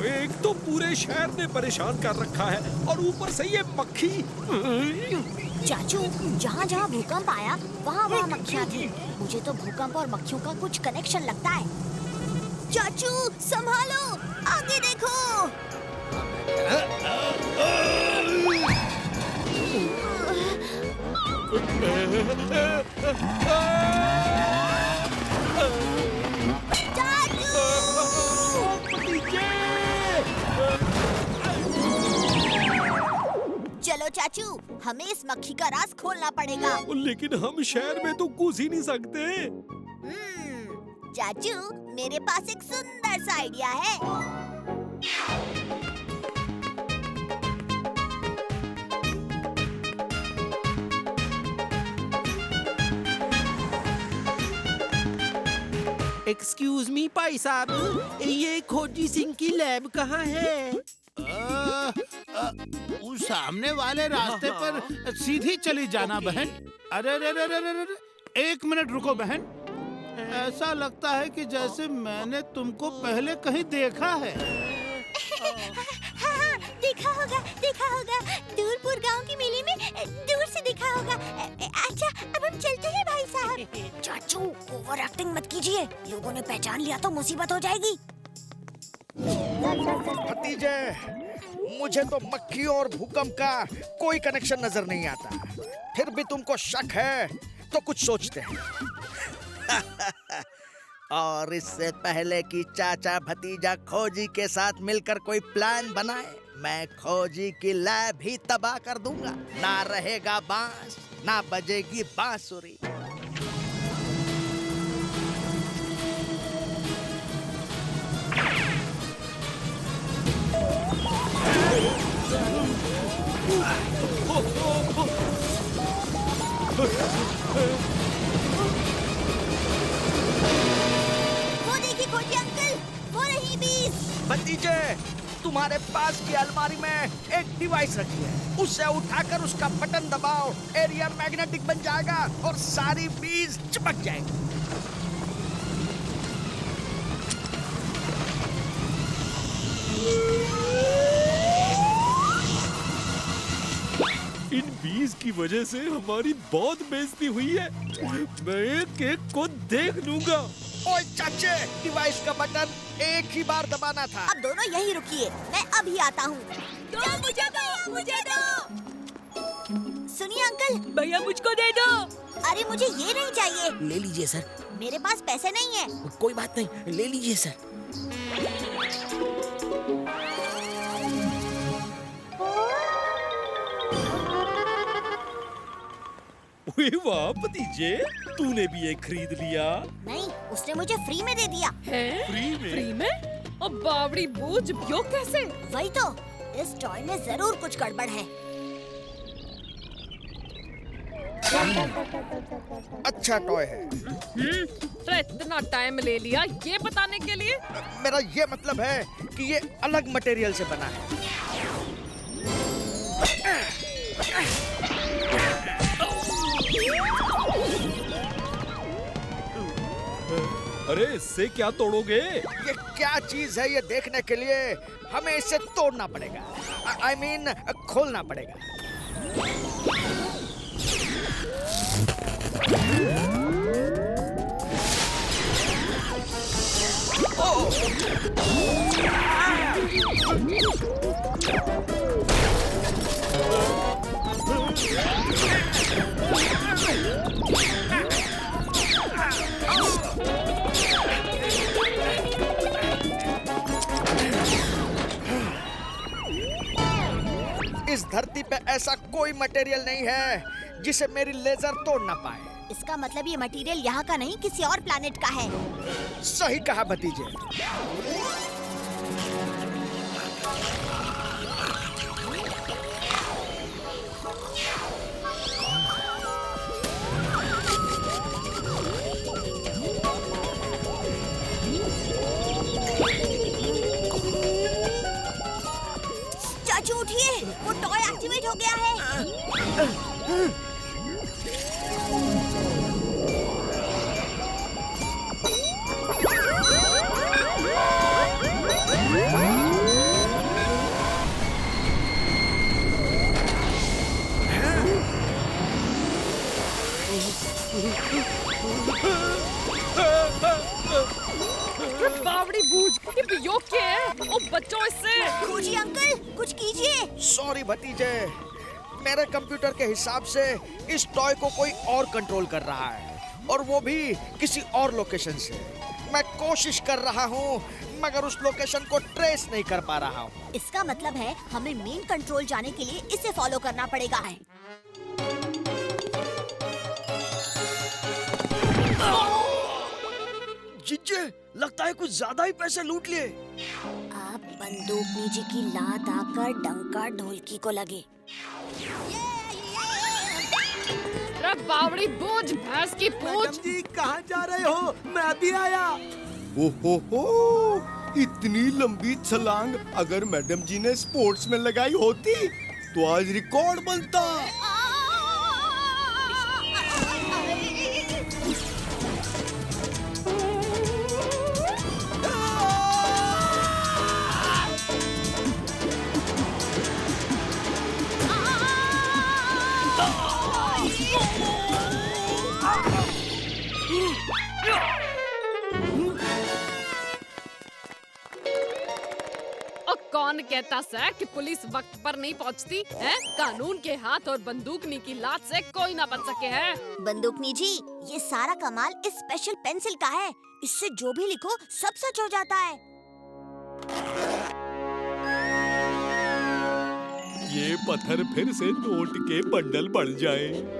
एक तो पूरे शहर ने परेशान कर रखा है और ऊपर से ये मक्खी। चाचू, जहाँ जहाँ भूकंप आया वहाँ वहाँ मक्खियाँ थी। मुझे तो भूकंप और मक्खियों का कुछ कनेक्शन लगता है। चाचू संभालो, आगे देखो। चलो चाचू, हमें इस मक्खी का राज खोलना पड़ेगा। लेकिन हम शहर में तो घुस ही नहीं सकते। चाचू, मेरे पास एक सुंदर सा आइडिया है। एक्सक्यूज मी भाई साहब, ये खोजी सिंह की लैब कहाँ है? उस सामने वाले रास्ते पर सीधी चली जाना बहन। अरे अरे अरे अरे अरे, एक मिनट रुको बहन। ऐसा लगता है कि जैसे मैंने तुमको पहले कहीं देखा है। हाँ, देखा होगा। दूरपुर गांव की मेले में दूर से देखा होगा। अच्छा, अब हम चलते हैं भाई साहब। चाचू, ओवर एक्टिंग मत कीजिए। लोगों ने पहचान लिया तो मुसीबत हो जाएगी। भतीजे, मुझे तो मक्खी और भूकंप का कोई कनेक्शन नजर नहीं आता। फिर भी तुमको शक है तो कुछ सोचते हैं। और इससे पहले कि चाचा भतीजा खोजी के साथ मिलकर कोई प्लान बनाए, मैं खोजी की लैब ही तबाह कर दूंगा। ना रहेगा बांस, ना बजेगी बांसुरी। वो देखिए खोजी अंकल, वो रही बीज। भतीजे, तुम्हारे पास की अलमारी में एक डिवाइस रखी है, उसे उठाकर उसका बटन दबाओ, एरिया मैग्नेटिक बन जाएगा और सारी बीज चिपक जाएगी। इन बीज की वजह से हमारी बहुत बेइज्जती हुई है। मैं एक एक को देख लूंगा। ओए चाचे, डिवाइस का बटन एक ही बार दबाना था। अब दोनों यहीं रुकिए, मैं अभी आता हूँ। मुझे दो। सुनिए अंकल। भैया मुझको दे दो। अरे मुझे ये नहीं चाहिए। ले लीजिए सर। मेरे पास पैसे नहीं है। कोई बात नहीं, ले लीजिए सर। वाह भतीजे, तूने भी एक खरीद लिया। नहीं, उसने मुझे फ्री में दे दिया। है? फ्री में? अब बावड़ी बोझ यो कैसे? वही तो, इस टॉय में जरूर कुछ गड़बड़ है। अच्छा टॉय है। तो इतना टाइम ले लिया ये बताने के लिए? मेरा ये मतलब है कि ये अलग मटेरियल से बना है। अरे इससे क्या तोड़ोगे? ये क्या चीज है, ये देखने के लिए हमें इसे तोड़ना पड़ेगा। I mean, खोलना पड़ेगा। इस धरती पे ऐसा कोई मटेरियल नहीं है जिसे मेरी लेजर तोड़ ना पाए। इसका मतलब ये मटेरियल यहाँ का नहीं, किसी और प्लैनेट का है। सही कहा भतीजे। चाचू उठिए, वो टॉय एक्टिवेट हो गया है। बावड़ी बूझ, ये वियोग क्या है? ओ बच्चों इससे। खोजी अंकल, कुछ कीजिए। सॉरी भतीजे, मेरे कंप्यूटर के हिसाब से इस टॉय को कोई और कंट्रोल कर रहा है, और वो भी किसी और लोकेशन से। मैं कोशिश कर रहा हूँ मगर उस लोकेशन को ट्रेस नहीं कर पा रहा हूँ। इसका मतलब है हमें मेन कंट्रोल जाने के लिए इसे फॉलो करना पड़ेगा। जीजे, लगता है कुछ ज्यादा ही पैसे लूट लिए। अब बंदूकनी जी की लात आकर डंका ढोलकी को लगे। अरे बावड़ी बूझ, भैंस की पूछ। जी कहाँ जा रहे हो? मैं भी आया। ओहो, इतनी लंबी छलांग अगर मैडम जी ने स्पोर्ट्स में लगाई होती तो आज रिकॉर्ड बनता। और कौन कहता है कि पुलिस वक्त पर नहीं पहुंचती है? कानून के हाथ और बंदूकनी की लात से कोई ना बच सके है। बंदूकनी जी, ये सारा कमाल इस स्पेशल पेंसिल का है। इससे जो भी लिखो सब सच हो जाता है। ये पत्थर फिर से नोट के बंडल बन जाए।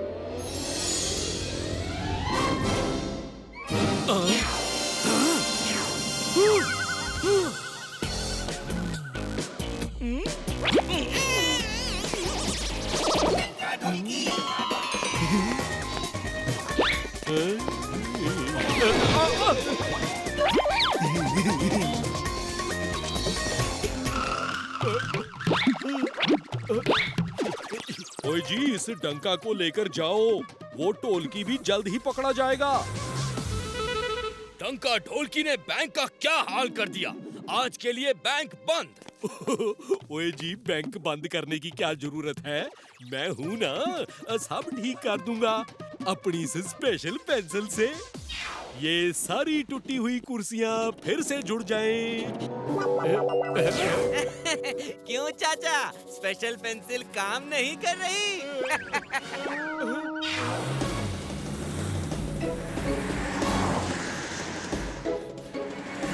ओए जी, इस डंका को लेकर जाओ, वो ढोलकी भी जल्द ही पकड़ा जाएगा। डंका ढोलकी ने बैंक का क्या हाल कर दिया। आज के लिए बैंक बंद। ओए जी, बैंक बंद करने की क्या जरूरत है? मैं हूँ ना, सब ठीक कर दूंगा अपनी इस स्पेशल पेंसिल से। ये सारी टूटी हुई कुर्सियाँ फिर से जुड़ जाएं। क्यों चाचा, स्पेशल पेंसिल काम नहीं कर रही?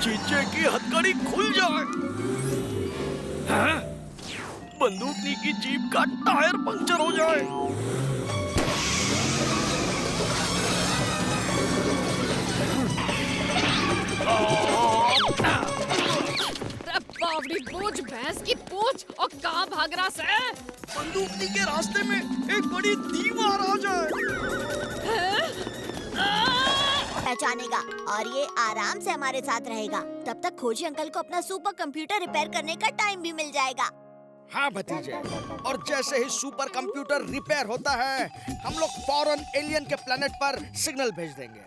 जीजे की हथकड़ी खुल जाए। हैं? बंदूकनी की जीप का टायर पंक्चर हो जाए। अरे बावड़ी बूझ, भैंस की पूछ, और कहाँ भाग रहा है? बंदूकनी के रास्ते में एक बड़ी दीवार आ जाए। पहचानेगा और ये आराम से हमारे साथ रहेगा। तब तक खोजी अंकल को अपना सुपर कंप्यूटर रिपेयर करने का टाइम भी मिल जाएगा। हाँ भतीजे, और जैसे ही सुपर कंप्यूटर रिपेयर होता है, हम लोग फौरन एलियन के प्लेनेट पर सिग्नल भेज देंगे।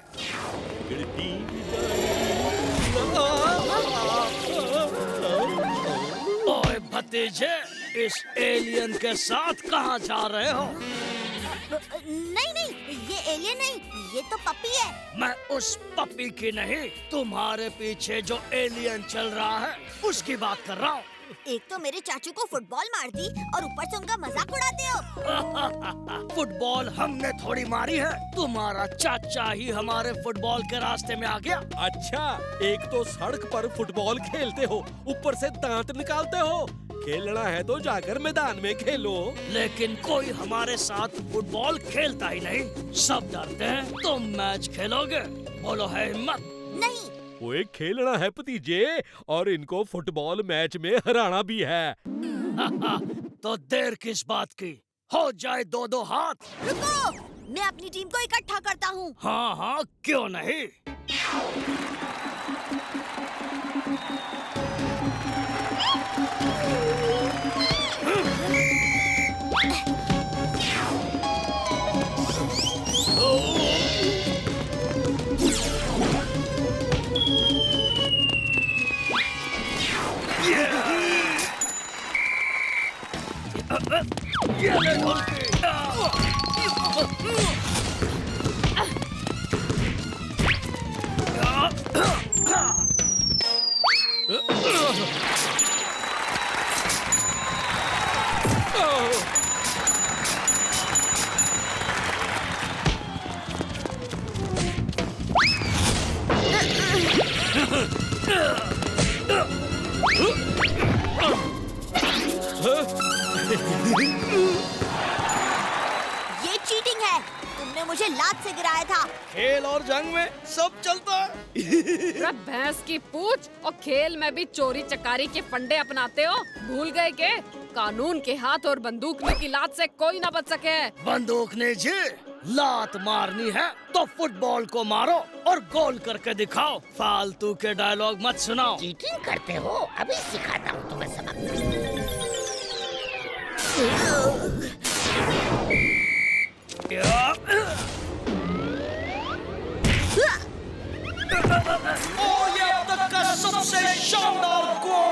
ओए भतीजे, इस एलियन के साथ कहाँ जा रहे हो? नहीं नहीं, ये एलियन नहीं, ये तो पप्पी है। मैं उस पपी की नहीं, तुम्हारे पीछे जो एलियन चल रहा है उसकी बात कर रहा हूँ। एक तो मेरे चाचू को फुटबॉल मार दी और ऊपर से उनका मजाक उड़ाते हो। फुटबॉल हमने थोड़ी मारी है, तुम्हारा चाचा ही हमारे फुटबॉल के रास्ते में आ गया। अच्छा, एक तो सड़क पर फुटबॉल खेलते हो, ऊपर से दांत निकालते हो। खेलना है तो जाकर मैदान में खेलो। लेकिन कोई हमारे साथ फुटबॉल खेलता ही नहीं, सब डरते हैं। तुम मैच खेलोगे? बोलो है हिम्मत? नहीं। ओए, खेलना है भतीजे, और इनको फुटबॉल मैच में हराना भी है। तो देर किस बात की, हो जाए दो दो हाथ। रुको, मैं अपनी टीम को इकट्ठा करता हूँ। हाँ हाँ, क्यों नहीं। ये चीटिंग है। तुमने मुझे लात से गिराया था। खेल और जंग में सब चलता है। अरे भैंस की पूछ, और खेल में भी चोरी चकारी के फंडे अपनाते हो। भूल गए के कानून के हाथ और बंदूकनी की लात से कोई ना बच सके। बंदूक ने जी लात मारनी है तो फुटबॉल को मारो और गोल करके दिखाओ। फालतू के डायलॉग मत सुनाओ। चीटिंग करते हो, अभी सिखाता हूँ तुम्हें सबक। ये अब तक का सबसे शानदार गोल।